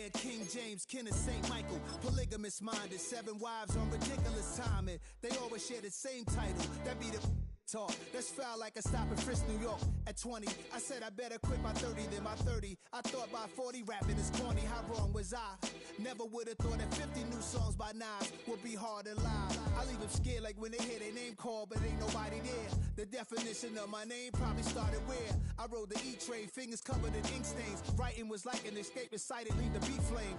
Blair, King James, Kenneth St. Michael. Polygamous minded, 7 wives on ridiculous timing. They always share the same title. That be the talk. That's foul like a stop in Frisk, New York. At 20, I said I better quit by 30 than my 30. I thought by 40 rapping is corny. How wrong was I? Never would have thought that 50 new songs by Nas would be hard to live. I leave them scared like when they hear their name called, but ain't nobody there. The definition of my name probably started where I rode the E-train, fingers covered in ink stains. Writing was like an escape inside it, leave the beat flame.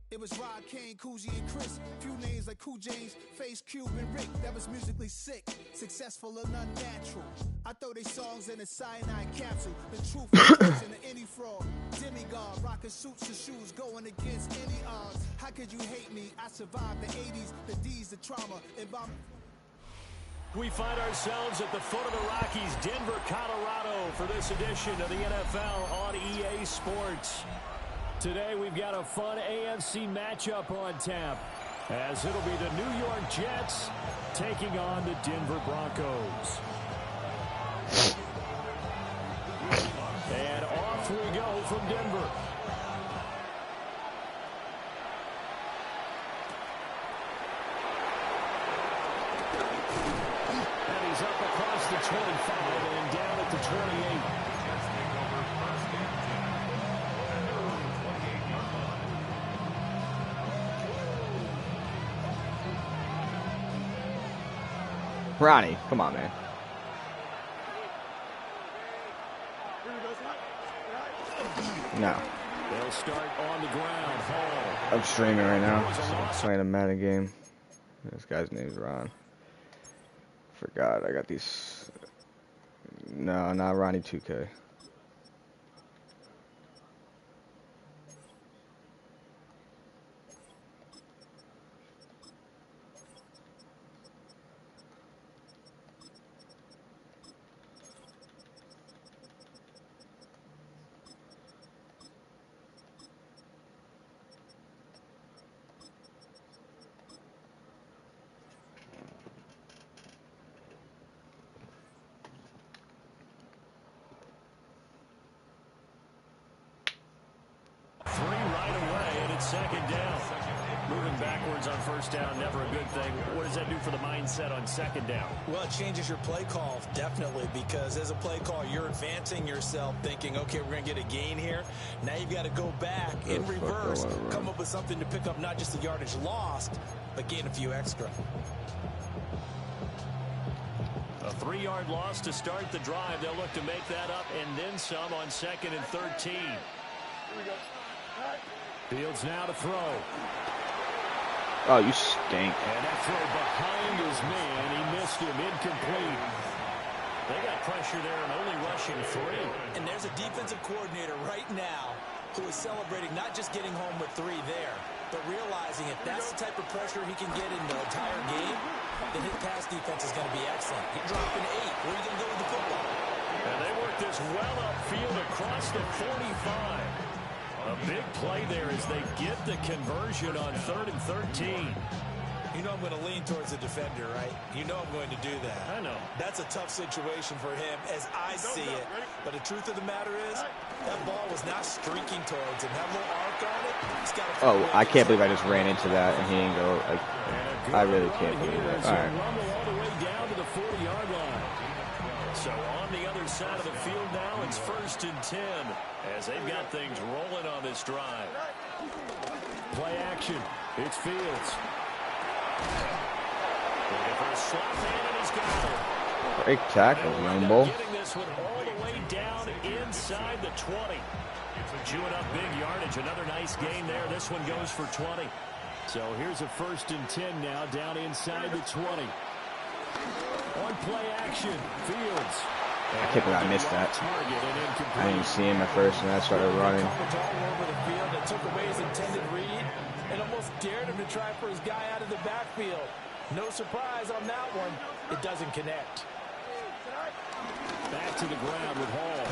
It was Rod, Kane, Coogee, and Chris. Few names like Cool James, Face, Cube, and Rick. That was musically sick, successful and unnatural. I throw they songs in a cyanide capsule. The truth is in any fraud. Demigod, rocking suits and shoes, going against any odds. How could you hate me? I survived the 80s, the D's, the trauma, and bomb. We find ourselves at the foot of the Rockies, Denver, Colorado, for this edition of the NFL on EA Sports. Today we've got a fun AFC matchup on tap, as it'll be the New York Jets taking on the Denver Broncos. And off we go from Denver. And he's up across the 25 and down at the 28. Ronnie, come on, man. No. They'll start on the ground. Hall. I'm streaming right now. I'm playing a Madden game. This guy's name's Ron. Forgot I got these. No, not Ronnie 2K. Second down. Moving backwards on first down, never a good thing. What does that do for the mindset on second down? Well, it changes your play call, definitely, because as a play call, you're advancing yourself thinking, okay, we're going to get a gain here. Now you've got to go back in reverse, come up with something to pick up not just the yardage lost, but gain a few extra. A 3-yard loss to start the drive. They'll look to make that up and then some on 2nd and 13. Here we go. Fields now to throw. Oh, you stink. And that throw behind his man. He missed him. Incomplete. They got pressure there and only rushing 3. And there's a defensive coordinator right now who is celebrating not just getting home with 3 there, but realizing if that's the type of pressure he can get in the entire game, then his pass defense is going to be excellent. He's dropping 8. Where are you going to go with the football? And they work this well upfield across the 45. A big play there as they get the conversion on 3rd and 13. You know I'm going to lean towards the defender, right? You know I'm going to do that. I know. That's a tough situation for him as I see it. But the truth of the matter is, that ball was not streaking towards him. That little arc on it, he's got to... Oh, I can't believe I just ran into that and he didn't go. Like, I really can't believe that. All right. All the way down to the 40-yard line. So on the other side of the field now, it's 1st and 10 as they've got things rolling on this drive. Play action. It's Fields. Looking for a slot man, and he's got it. Great tackle, young bull. Getting this one all the way down inside the 20. Chewing up big yardage. Another nice gain there. This one goes for 20. So here's a 1st and 10 now down inside the 20. On play action, Fields. I can't believe I missed that. I didn't see him at first, and I started running. Over the field that took away his intended read and almost dared him to try for his guy out of the backfield. No surprise on that one. It doesn't connect. Back to the ground with Hall.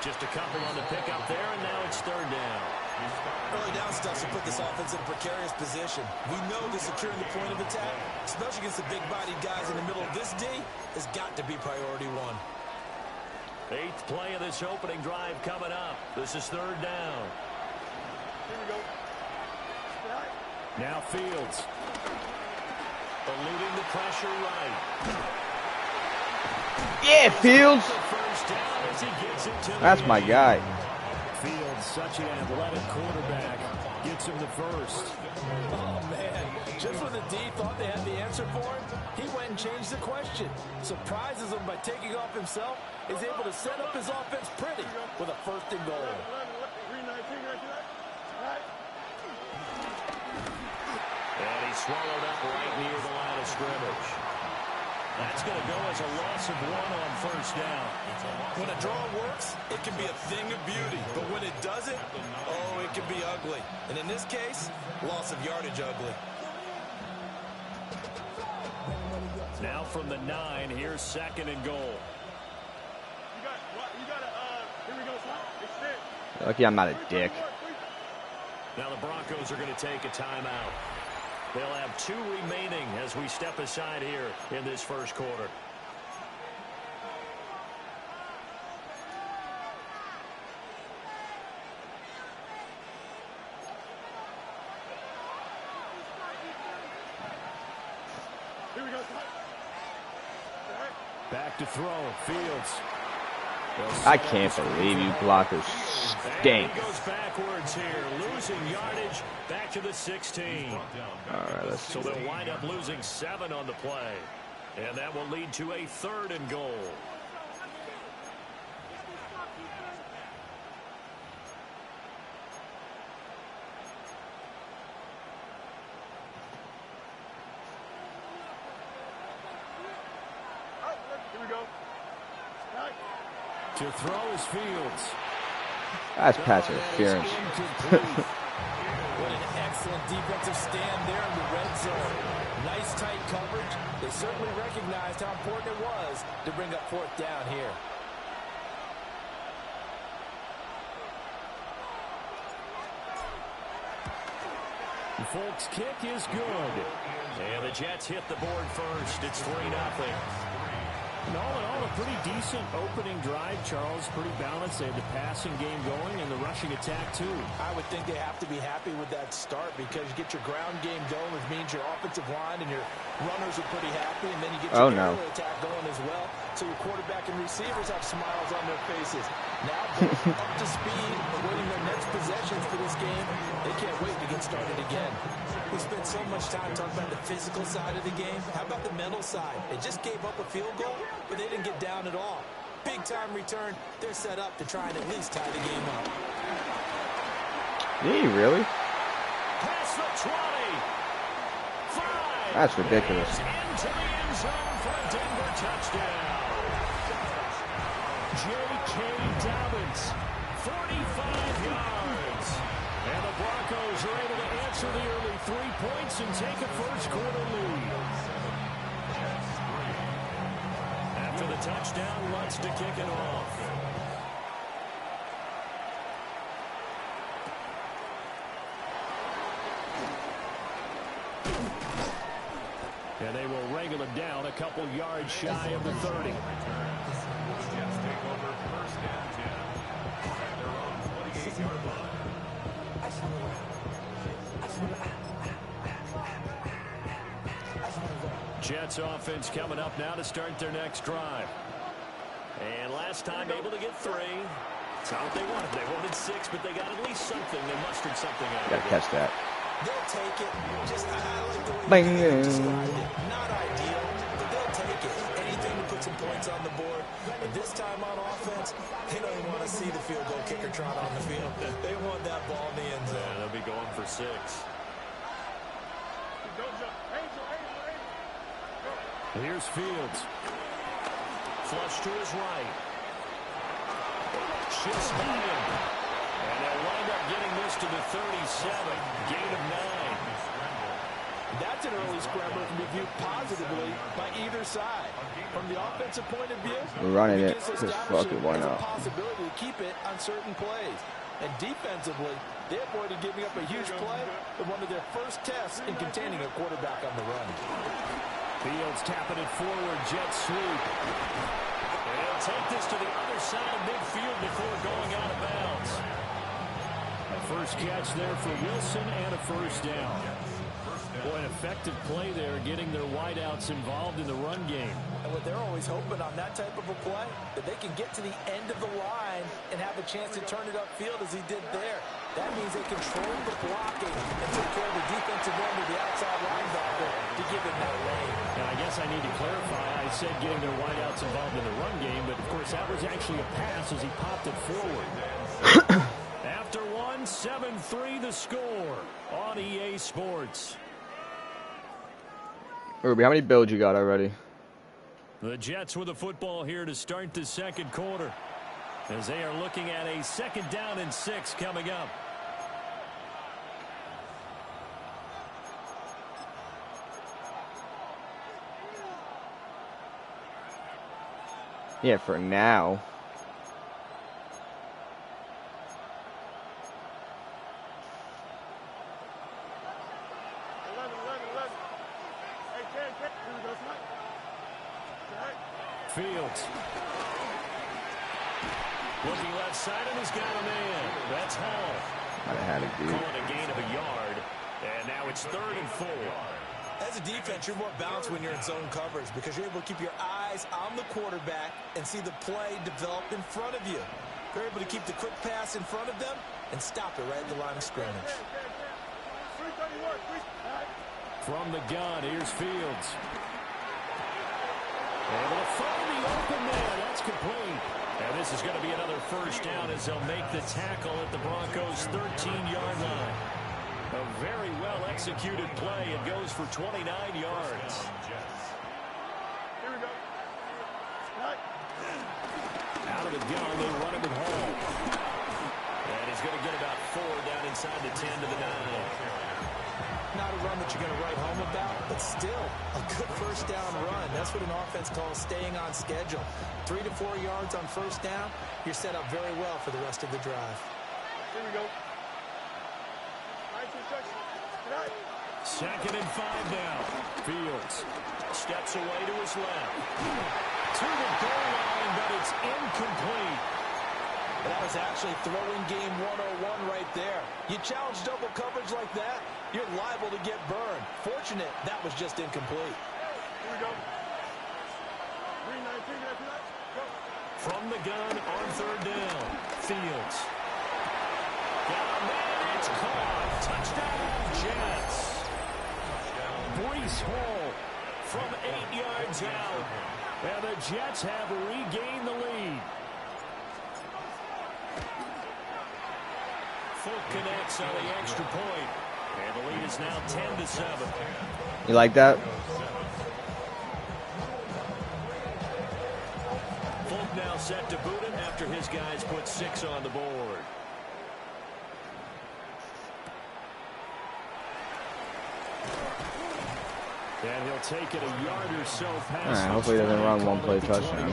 Just a couple on the pickup there, and now it's 3rd down. Early down stuff to put this offense in a precarious position. We know that securing the point of attack, especially against the big-bodied guys in the middle of this D, has got to be priority 1. 8th play of this opening drive coming up. This is 3rd down. Now Fields. Eluding the pressure right. Yeah, Fields. That's my guy. Fields, such an athletic quarterback, gets him the first. Oh, man. Just when the D thought they had the answer for him, he went and changed the question. Surprises him by taking off himself. Is able to set up his offense pretty with a 1st and goal. And he's swallowed up right near the line of scrimmage. That's going to go as a loss of 1 on 1st down. When a draw works, it can be a thing of beauty. But when it doesn't, oh, it can be ugly. And in this case, loss of yardage ugly. Now from the 9, here's 2nd and goal. Lucky I'm not a dick. Now the Broncos are going to take a timeout. They'll have 2 remaining as we step aside here in this 1st quarter. Back to throw, Fields. I can't believe you blockers stink. He goes backwards here, losing yardage back to the 16. All right, let's see. So they'll wind up losing 7 on the play. And that will lead to a 3rd and goal. To throw is Fields. That's pass interference. What an excellent defensive stand there in the red zone. Nice tight coverage. They certainly recognized how important it was to bring up 4th down here. The Folks kick is good. And the Jets hit the board first. It's 3-0. And all in all, a pretty decent opening drive, Charles. Pretty balanced. They had the passing game going and the rushing attack, too. I would think they have to be happy with that start because you get your ground game going, which means your offensive line and your runners are pretty happy, and then you get your aerial attack going as well. So your quarterback and receivers have smiles on their faces. Now both up to speed, awaiting their next possessions for this game. They can't wait to get started again. We spent so much time talking about the physical side of the game. How about the mental side? They just gave up a field goal, but they didn't get down at all. Big time return. They're set up to try and at least tie the game up. Did he really? Past the 20. 5. That's ridiculous. Into the end zone for a Denver touchdown. J.K. Dobbins, 45 yards. And the Broncos are able to answer the early 3 points and take a 1st quarter lead. After the touchdown, Lutz to kick it off. And they will wrangle it down a couple yards shy of the 30. Jets offense coming up now to start their next drive. And last time able to get 3. It's not what they wanted. They wanted 6, but they got at least something. They mustered something out of it. Gotta catch that. They'll take it. Just I like the way you described it. Not ideal, but they'll take it. Anything to put some points on the board. But this time on offense, they don't even want to see the field goal kicker trot on the field. They want that ball in the end zone. Yeah, they'll be going for 6. Here's Fields. Flush to his right. Shifts by him. And they'll wind up getting this to the 37. Gain of 9. That's an early scramble that can be viewed positively by either side. From the offensive point of view, we're running it. Just fuck it, why not? Possibility to keep it on certain plays. And defensively, they avoided giving up a huge play in one of their first tests in containing a quarterback on the run. Fields tapping it forward, jet sweep. And he'll take this to the other side of midfield before going out of bounds. A first catch there for Wilson and a first down. Boy, an effective play there, getting their wideouts involved in the run game. And what they're always hoping on that type of a play, that they can get to the end of the line and have a chance to turn it upfield as he did there. That means they controlled the blocking and took care of the defensive end with the outside linebacker to give him that lane. And I guess I need to clarify, I said getting their wideouts involved in the run game, but of course that was actually a pass as he popped it forward. After 1, 7-3 the score on EA Sports. Ruby, how many builds you got already? The Jets with the football here to start the second quarter, as they are looking at a 2nd down and 6 coming up. Yeah, for now. Fields. Looking left side, and he's got a man. That's Hall. Might have had a dude. Calling a gain of a yard. And now it's 3rd and 4. As a defense, you're more balanced when you're in zone coverage because you're able to keep your eyes on the quarterback and see the play develop in front of you. You're able to keep the quick pass in front of them and stop it right at the line of scrimmage. From the gun, here's Fields. Able to find the open man. That's complete. And this is going to be another first down as they'll make the tackle at the Broncos' 13-yard line. A very well-executed play. It goes for 29 yards. Here we go. Out of the gun, they run it with Hall. And he's going to get about 4 down inside the 10 to the 9. Not a run that you're going to write home about, but still a good first down run. That's what an offense calls staying on schedule. 3 to 4 yards on first down, you're set up very well for the rest of the drive. Here we go. 2nd and 5 now. Fields steps away to his left. To the goal line, but it's incomplete. That was actually throwing game 101 right there. You challenge double coverage like that, you're liable to get burned. Fortunate that was just incomplete. Here we go. 3-19, after that. Go. From the gun on 3rd down. Fields. Got a man, it's caught. Touchdown, Jets. Breece Hall from 8 yards out. And the Jets have regained the lead. Folk connects on the extra point. And the lead is now 10-7. You like that? Folk now set to boot it after his guys put 6 on the board. And he'll take it a yard or so past. All right, hopefully he doesn't run one-play touchdown.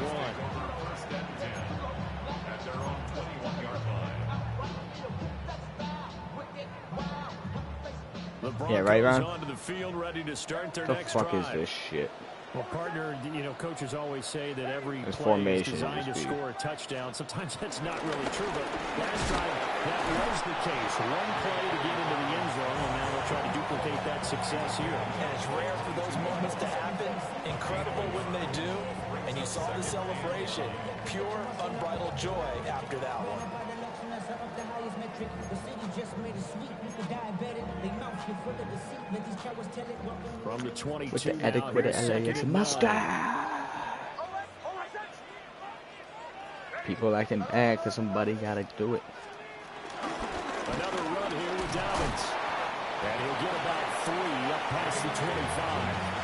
Yeah, right, Ron? Onto the field, ready to start their The next fuck drive. is this shit? Well, partner, you know, coaches always say that every This play formation is designed to is score a touchdown. Sometimes that's not really true, but last time that was the case. One play to get into the end zone, and now they'll try to duplicate that success here. And it's rare for those moments to happen. Incredible when they do. And you saw the celebration. Pure, unbridled joy after that one. From the 22 With the now, adequate here's LAX 2nd and 9. mustache. People acting bad because somebody gotta do it. Another run here with Dobbins. And he'll get about 3 up past the 25.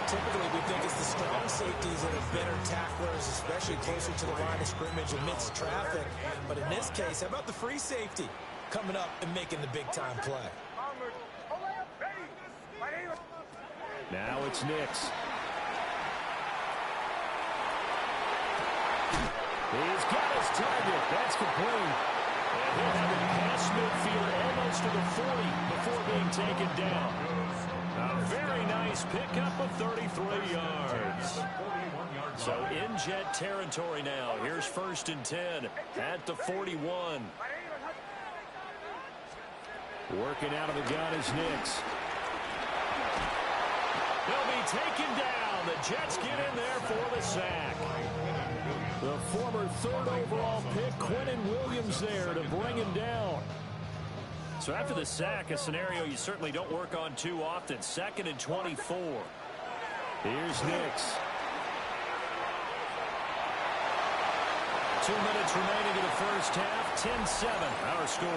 Typically, we think it's the strong safeties that are better tacklers, especially closer to the line of scrimmage amidst traffic. But in this case, how about the free safety coming up and making the big-time play? Now it's Nix. He's got his target. That's complete. And he'll have it past midfield almost to the 40 before being taken down. A very nice pickup of 33 yards. So in Jet territory now. Here's 1st and 10 at the 41. Working out of the gun is Nix. They'll be taken down. The Jets get in there for the sack. The former 3rd overall pick, Quinnen Williams, there to bring him down. So after the sack, a scenario you certainly don't work on too often. 2nd and 24. Here's Nix. 2 minutes remaining in the first half. 10-7, our score.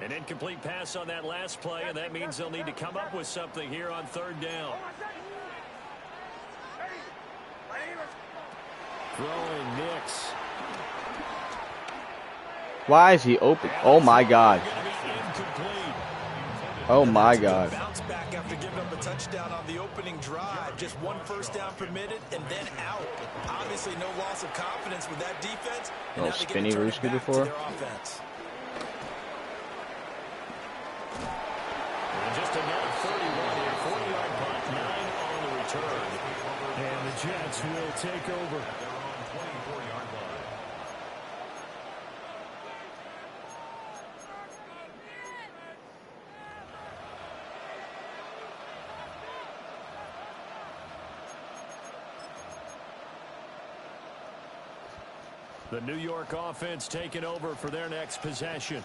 An incomplete pass on that last play, and that means they'll need to come up with something here on 3rd down. Throwing Nix. Why is he open? Oh my God. Oh my God. Bounce back after giving up a touchdown on the opening drive. Just 1 first down permitted and then out. Obviously no loss of confidence with that defense. And Oh, spinny Rooski before. And just another 31 here. 40-yard punt, 9 on the return. And the Jets will take over. The New York offense taking over for their next possession.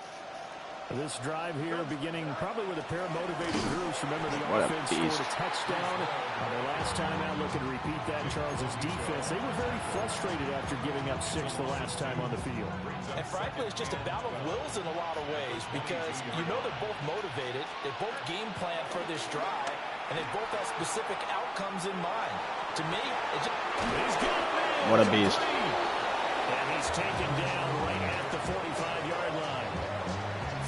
This drive here beginning probably with a pair of motivated groups. Remember, the offense scored a touchdown on their last time out. Looking to repeat that. Charles's defense, they were very frustrated after giving up 6 the last time on the field. And frankly, it's just a battle of wills in a lot of ways because you know they're both motivated. They both game plan for this drive, and they both have specific outcomes in mind. To me, it just... What a beast. And he's taken down right at the 45-yard line.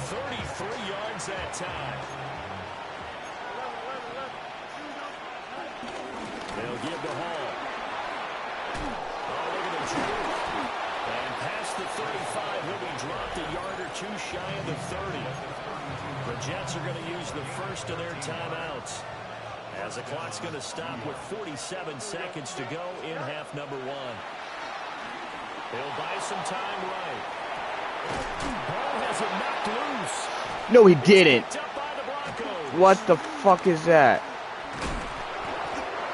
33 yards that time. They'll give the Hall. Oh, look at the juke. And past the 35, he'll be dropped a yard or 2 shy of the 30. The Jets are going to use the first of their timeouts, as the clock's going to stop with 47 seconds to go in half number 1. He'll buy some time right. Ball has it knocked loose. No, he didn't. What the fuck is that?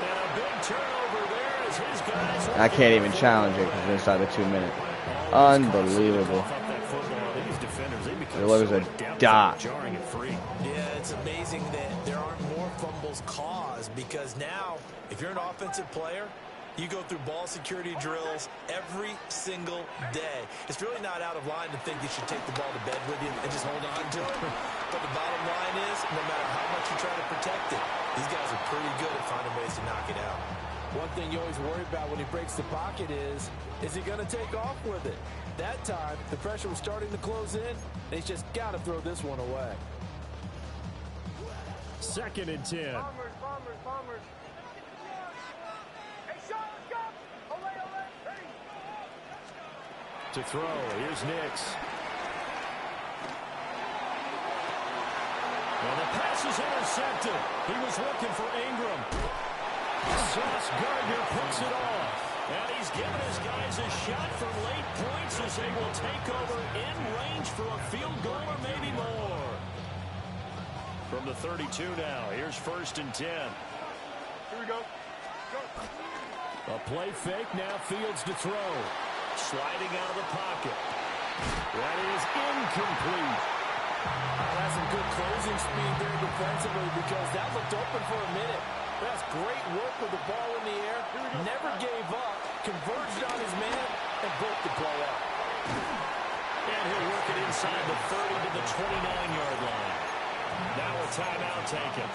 And a big turnover there as his guys... I can't even challenge it because it's inside the 2 minute. Unbelievable. It looks a dot. Yeah, it's amazing that there aren't more fumbles caused because now, if you're an offensive player, you go through ball security drills every single day. It's really not out of line to think you should take the ball to bed with you and just hold on to it. But the bottom line is, no matter how much you try to protect it, these guys are pretty good at finding ways to knock it out. One thing you always worry about when he breaks the pocket is he going to take off with it? That time, the pressure was starting to close in, and he's just got to throw this one away. 2nd and 10. Bombers. To throw, here's Nix. And the pass is intercepted. He was looking for Ingram. Sauce Gardner picks it off. And he's given his guys a shot for late points as they will take over in range for a field goal or maybe more. From the 32 now, here's 1st and 10. Here we go. A play fake, now Fields to throw. Sliding out of the pocket. That is incomplete. That's some good closing speed there defensively because that looked open for a minute. That's great work with the ball in the air. Never gave up, converged on his man, and broke the play up. And he'll work it inside the 30 to the 29-yard line. Now a timeout taken.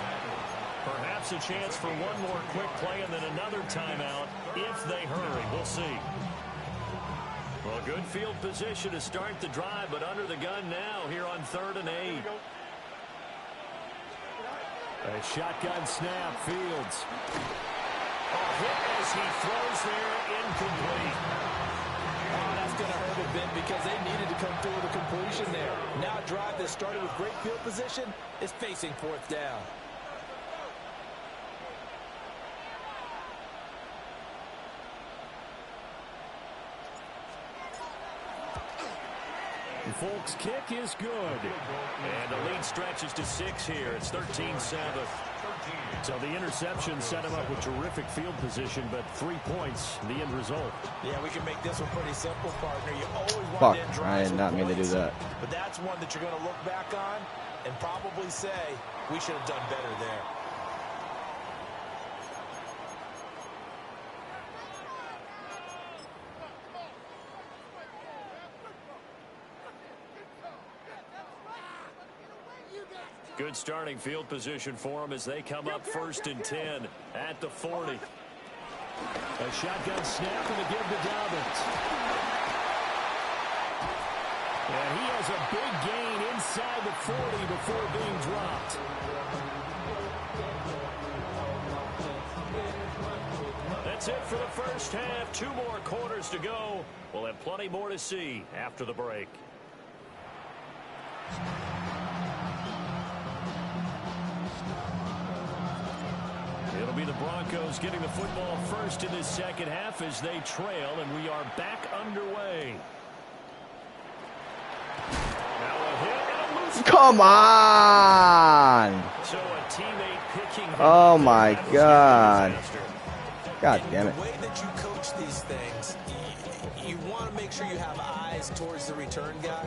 Perhaps a chance for one more quick play and then another timeout if they hurry. We'll see. Well, good field position to start the drive, but under the gun now here on 3rd and 8. A shotgun snap, Fields. A hit as he throws there, incomplete. Oh, that's going to hurt a bit because they needed to come through with a completion there. Now a drive that started with great field position is facing 4th down. Folk's kick is good. And the lead stretches to 6 here. It's 13-7. So the interception set him up with terrific field position, but 3 points, the end result. Yeah, we can make this one pretty simple, partner. You always want Fuck, to end I drives did not with mean to do points, that. but that's one that you're going to look back on and probably say, we should have done better there. Good starting field position for them as they come up 1st and 10 at the 40. A shotgun snap and a give to Dobbins. And he has a big gain inside the 40 before being dropped. That's it for the first half. 2 more quarters to go. We'll have plenty more to see after the break. It'll be the Broncos getting the football first in this second half as they trail, and we are back underway. Now a hit and a loose. Come on! So a teammate picking. Oh my God. God damn it. The way that you coach these things, you want to make sure you have eyes towards the return guy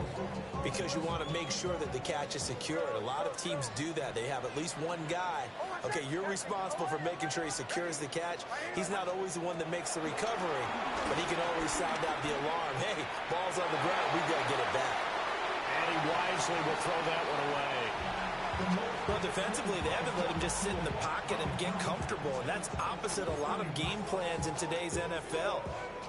because you want to make sure that the catch is secured. A lot of teams do that. They have at least one guy. Okay, you're responsible for making sure he secures the catch. He's not always the one that makes the recovery, but he can always sound out the alarm. Hey, ball's on the ground. We've got to get it back. And he wisely will throw that one away. Well, defensively, they haven't let him just sit in the pocket and get comfortable, and that's opposite a lot of game plans in today's NFL.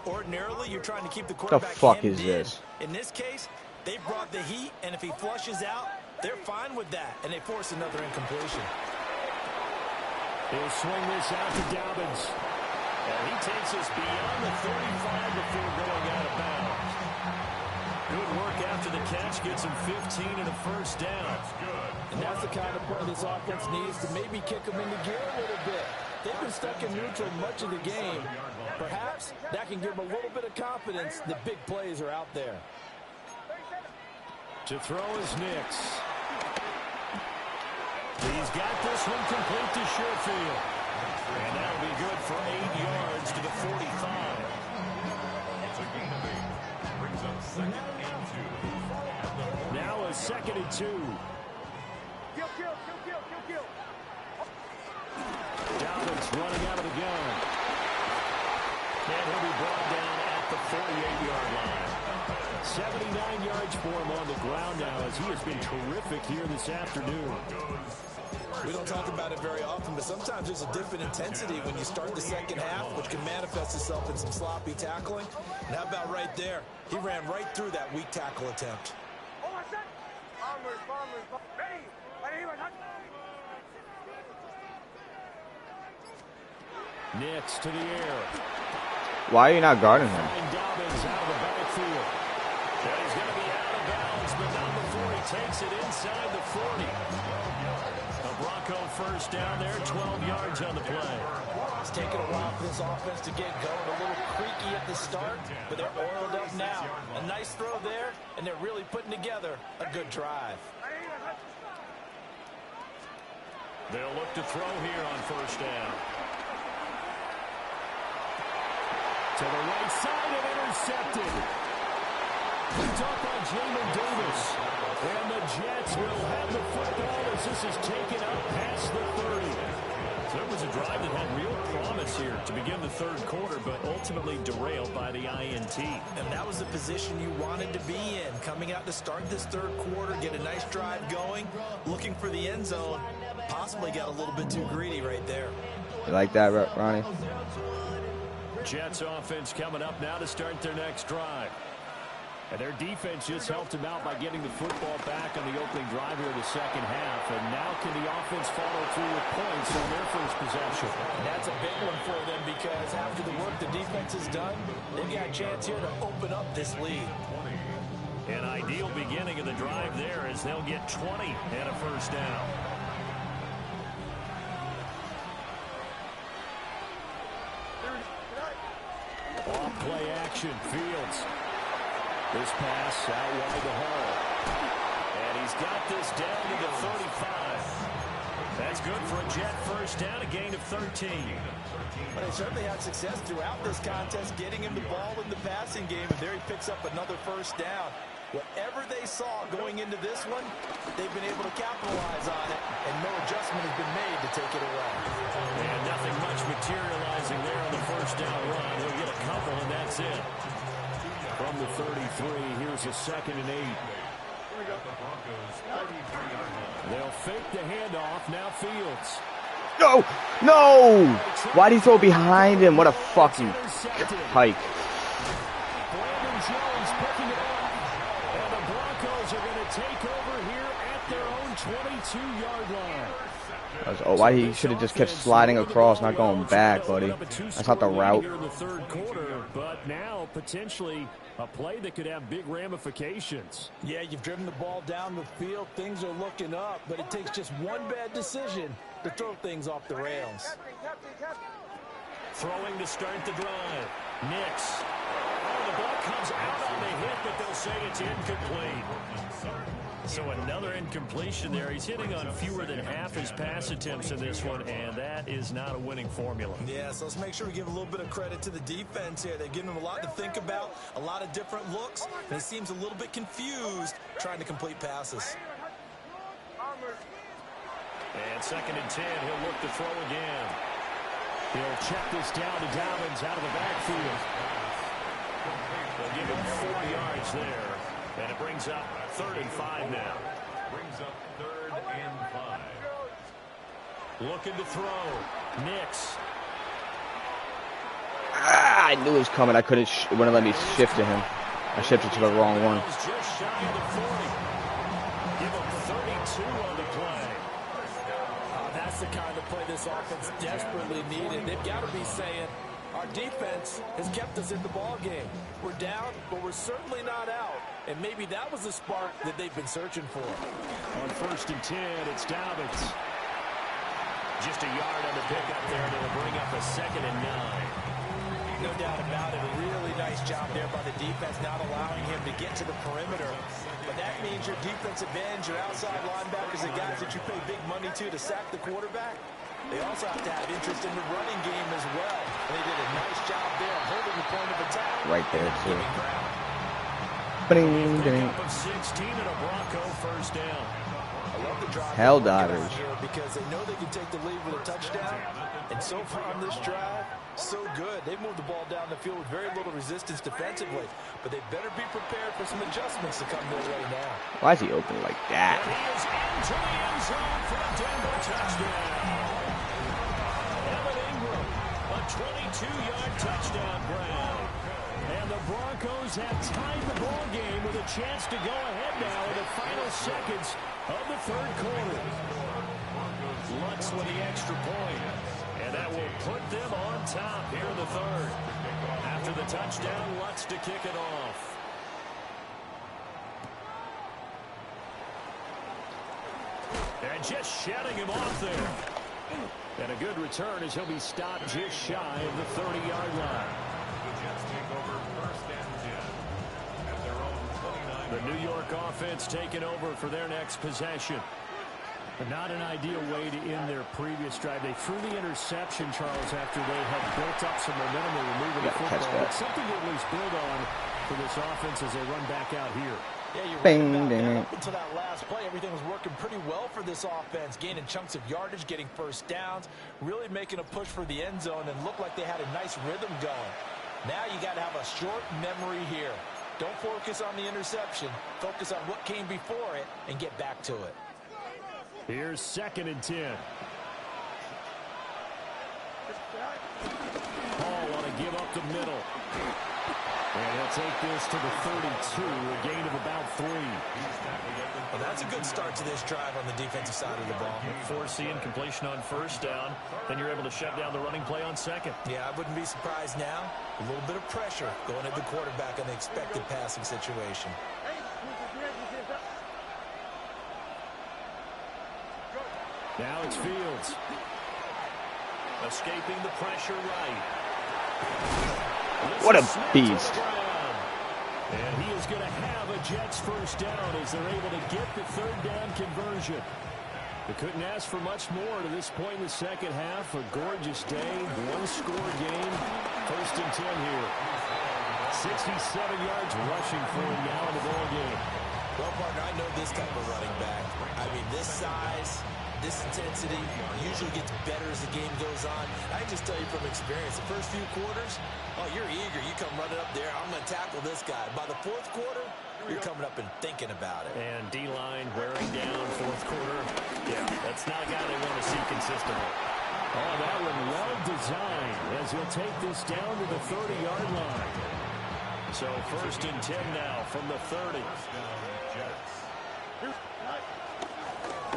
Ordinarily, you're trying to keep the quarterback The fuck hemmed is in. this? In this case, they brought the heat, and if he flushes out, they're fine with that, and they force another incompletion. He'll swing this out to Dobbins. And he takes us beyond the 35 before going out of bounds. Good work after the catch. Gets him 15 and a first down. And that's the kind of play this offense needs to maybe kick them into gear a little bit. They've been stuck in neutral much of the game. Perhaps that can give them a little bit of confidence that big plays are out there. To throw is Nix. He's got this one complete to Sherfield. And that'll be good for 8 yards to the 45. Now a 2nd and 2. Dobbins running out of the gun. And he'll be brought down at the 48-yard line. 79 yards for him on the ground now as he has been terrific here this afternoon. We don't talk about it very often, but sometimes there's a different intensity when you start the second half, which can manifest itself in some sloppy tackling. And how about right there? He ran right through that weak tackle attempt. Nix to the air. Why are you not guarding him? Dobbins out of the backfield. And he's going to be out of bounds, but not before he takes it inside the 40. A Bronco first down there, 12 yards on the play. It's taken a while for this offense to get going. A little creaky at the start, but they're oiled up now. A nice throw there, and they're really putting together a good drive. They'll look to throw here on first down. To the right side and intercepted. Picked up by Jamin Davis. And the Jets will have the football as this is taken up past the 30. So it was a drive that had real promise here to begin the third quarter, but ultimately derailed by the INT. And that was the position you wanted to be in. Coming out to start this third quarter, get a nice drive going, looking for the end zone. Possibly got a little bit too greedy right there. You like that, Ronnie? Jets offense coming up now to start their next drive. And their defense just helped them out by getting the football back on the opening drive here in the second half. And now can the offense follow through with points on their first possession? And that's a big one for them because after the work the defense has done, they've got a chance here to open up this lead. An ideal beginning of the drive there as they'll get 20 and a first down. Off play action, Fields. This pass out wide to Hall. And he's got this down to the 35. That's good for a Jet first down, a gain of 13. But they certainly had success throughout this contest, getting him the ball in the passing game, and there he picks up another first down. Whatever they saw going into this one, they've been able to capitalize on it, and no adjustment has been made to take it away. And nothing much materializing there on the first down run. He'll get a couple, and that's it. From the 33, here's a 2nd and 8. They'll fake the handoff. Now Fields. No! No! Why'd he throw behind him? What a fucking hike. Brandon Jones picking it up. And the Broncos are going to take over here at their own 22-yard line. Oh, why he should have just kept sliding across, not going back, buddy. That's not the route. In the third quarter, but now potentially a play that could have big ramifications. Yeah, you've driven the ball down the field. Things are looking up, but it takes just one bad decision to throw things off the rails. Throwing to start the drive. Nix. Oh, the ball comes out on the hit, but they'll say it's incomplete. So another incompletion there. He's hitting on fewer than half his pass attempts in this one, and that is not a winning formula. Yeah, so let's make sure we give a little bit of credit to the defense here. They've given him a lot to think about, a lot of different looks, and he seems a little bit confused trying to complete passes. And 2nd and 10, he'll look to throw again. He'll check this down to Dobbins out of the backfield. They'll give him 4 yards there. And it brings up 3rd and 5 now. Brings up 3rd and 5. Looking to throw. Nix. Ah, I knew it was coming. I couldn't. It wouldn't let me shift to him. I shifted to the wrong one. Just shy of the 40. Give him 32 on the play. That's the kind of play this offense desperately needed. They've got to be saying, our defense has kept us in the ball game. We're down, but we're certainly not out. And maybe that was the spark that they've been searching for. On 1st and 10, it's Dobbins. Just a yard on the pickup there, and it'll bring up a 2nd and 9. No doubt about it. A really nice job there by the defense, not allowing him to get to the perimeter. But that means your defensive ends, your outside linebackers, the guys that you pay big money to sack the quarterback, they also have to have interest in the running game as well. And they did a nice job there holding the point of attack. Right there, too. Pickup of 16 and a Bronco first down. I love the drive Hell divers. because they know they can take the lead with a touchdown. And so far on this drive, so good. They moved the ball down the field with very little resistance defensively. But they better be prepared for some adjustments to come their way now. Why is he open like that? And he is into the end zone for a Denver touchdown. Evan Ingram, a 22-yard touchdown grab. And the Broncos have tied the ball game with a chance to go ahead now in the final seconds of the third quarter. Lutz with the extra point. And that will put them on top here in the third. After the touchdown, Lutz to kick it off. And just shutting him off there. And a good return as he'll be stopped just shy of the 30-yard line. The New York offense taking over for their next possession. But not an ideal way to end their previous drive. They threw the interception, Charles, after they had built up some momentum and were moving the football. It's something to at least build on for this offense as they run back out here. Yeah, you're right about that. Up until that last play, everything was working pretty well for this offense, gaining chunks of yardage, getting first downs, really making a push for the end zone, and looked like they had a nice rhythm going. Now you got to have a short memory here. Don't focus on the interception. Focus on what came before it and get back to it. Here's 2nd and 10. Paul want to give up the middle. And he'll take this to the 32, a gain of about 3. Well, that's a good start to this drive on the defensive side of the ball. Forcing completion on first down, then you're able to shut down the running play on second. Yeah, I wouldn't be surprised now. A little bit of pressure going at the quarterback on the expected passing situation. Now it's Fields. Escaping the pressure right. What a beast. And he is going to have a Jets first down as they're able to get the third down conversion. They couldn't ask for much more to this point in the second half. A gorgeous day, one-score game. First and 10 here. 67 yards rushing for him now in the ball game. Well, partner, I know this type of running back. I mean, this size, this intensity usually gets better as the game goes on. I can just tell you from experience, the first few quarters, oh, you're eager. You come running up there. I'm going to tackle this guy. By the fourth quarter, you're coming up and thinking about it. And D-line wearing down fourth quarter. Yeah, that's not a guy they want to see consistently. Oh, that one well designed as he'll take this down to the 30-yard line. So first and 10 now from the 30.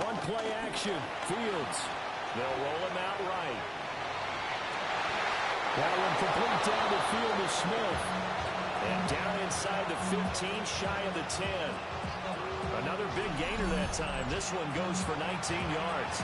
One play action. Fields. They'll roll him out right. That one complete down the field to Smith. And down inside the 15, shy of the 10. Another big gainer that time. This one goes for 19 yards.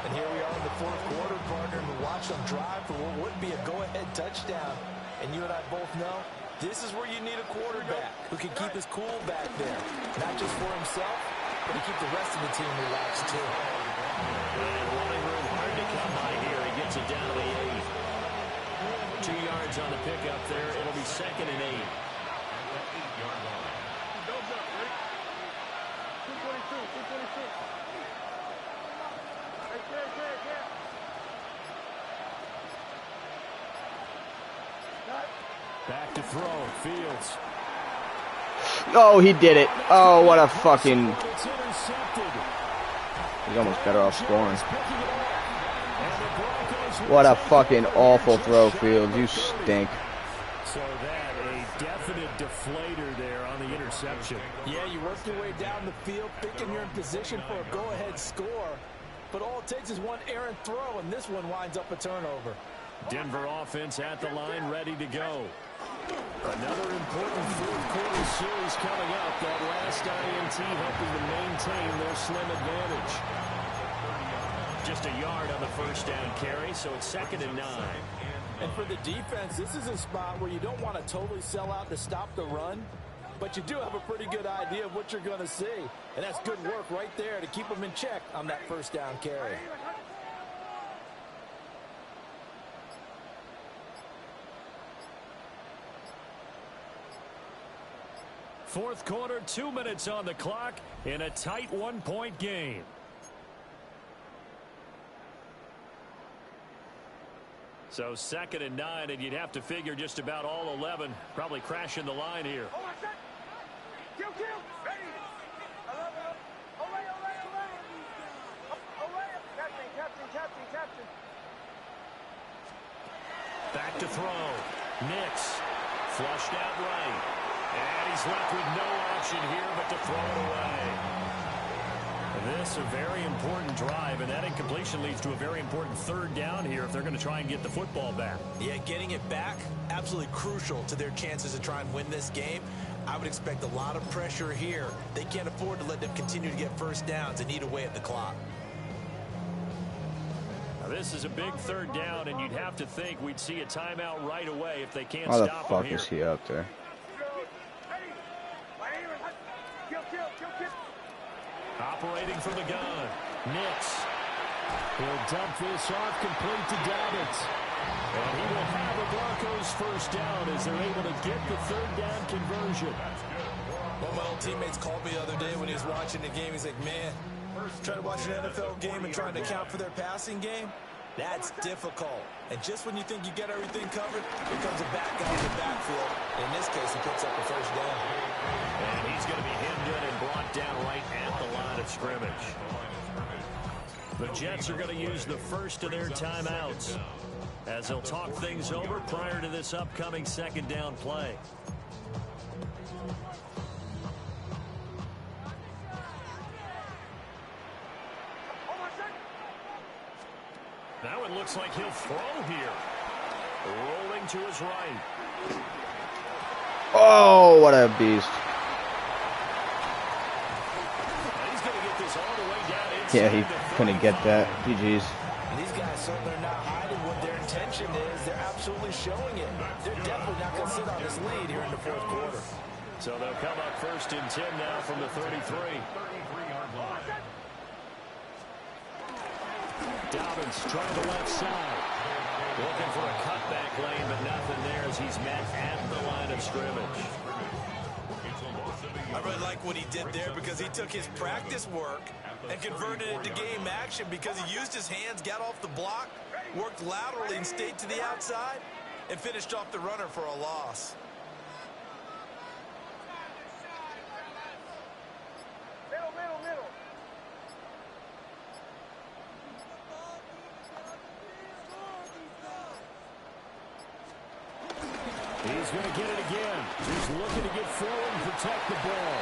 And here we are in the fourth quarter, partner, and watch them drive for what would be a go-ahead touchdown. And you and I both know this is where you need a quarterback who can keep his cool back there. Not just for himself, but to keep the rest of the team relaxed, too. And running room hard to come by here. He gets it down to the 8. 2 yards on the pickup there. It'll be second and 8. Back to throw. Fields. Oh, he did it. Oh, what a fucking... He's almost better off scoring. What a fucking awful throw, Fields. You stink. So that, a definite deflator there on the interception. Yeah, you work your way down the field, thinking you're in position for a go-ahead score. But all it takes is one errant throw, and this one winds up a turnover. Denver offense at the line, ready to go. Another important fourth quarter series coming up. That last INT helping to maintain their slim advantage. Just a yard on the first down carry, so it's second and 9. And for the defense, this is a spot where you don't want to totally sell out to stop the run, but you do have a pretty good idea of what you're going to see. And that's good work right there to keep them in check on that first down carry. Fourth quarter, 2 minutes on the clock in a tight one-point game. So second and 9, and you'd have to figure just about all 11 probably crashing the line here. Back to throw. Nix flushed out right. And he's left with no option here but to throw it away. This a very important drive, and that incompletion leads to a very important third down here if they're going to try and get the football back. Yeah, getting it back, absolutely crucial to their chances to try and win this game. I would expect a lot of pressure here. They can't afford to let them continue to get first downs and eat away at the clock. Now, this is a big third down, and you'd have to think we'd see a timeout right away if they can't Why the stop fuck him here. is he up there? Operating from the gun. Nix. He'll dump this off complete to Dobbins. And he will have the Broncos first down as they're able to get the third down conversion. Well, my old teammates called me the other day when he was watching the game. He's like, man, trying to watch an NFL game and trying to account for their passing game, that's difficult. And just when you think you get everything covered, here comes a back out of the backfield. In this case, he picks up a first down. And he's going to be hemmed in and brought down right at the line of scrimmage. The Jets are going to use the first of their timeouts as they'll talk things over prior to this upcoming second down play. Now it looks like he'll throw here. Rolling to his right. Oh, what a beast. He's going to get this all the way down inside. Yeah, he couldn't get that. GG's. And these guys certainly are not hiding what their intention is. They're absolutely showing it. They're definitely not going to sit on this lead here in the fourth quarter. So they'll come up 1st and 10 now from the 33. Dobbins trying the left side. Looking for a cutback lane, but nothing there as he's met at the line of scrimmage. I really like what he did there because he took his practice work and converted it to game action because he used his hands, got off the block, worked laterally and stayed to the outside, and finished off the runner for a loss. Middle. He's going to get it again. He's looking to get forward and protect the ball.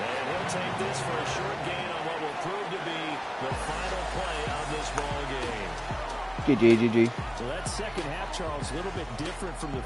And he'll take this for a short gain on what will prove to be the final play of this ball game. GG. So that second half, Charles, a little bit different from the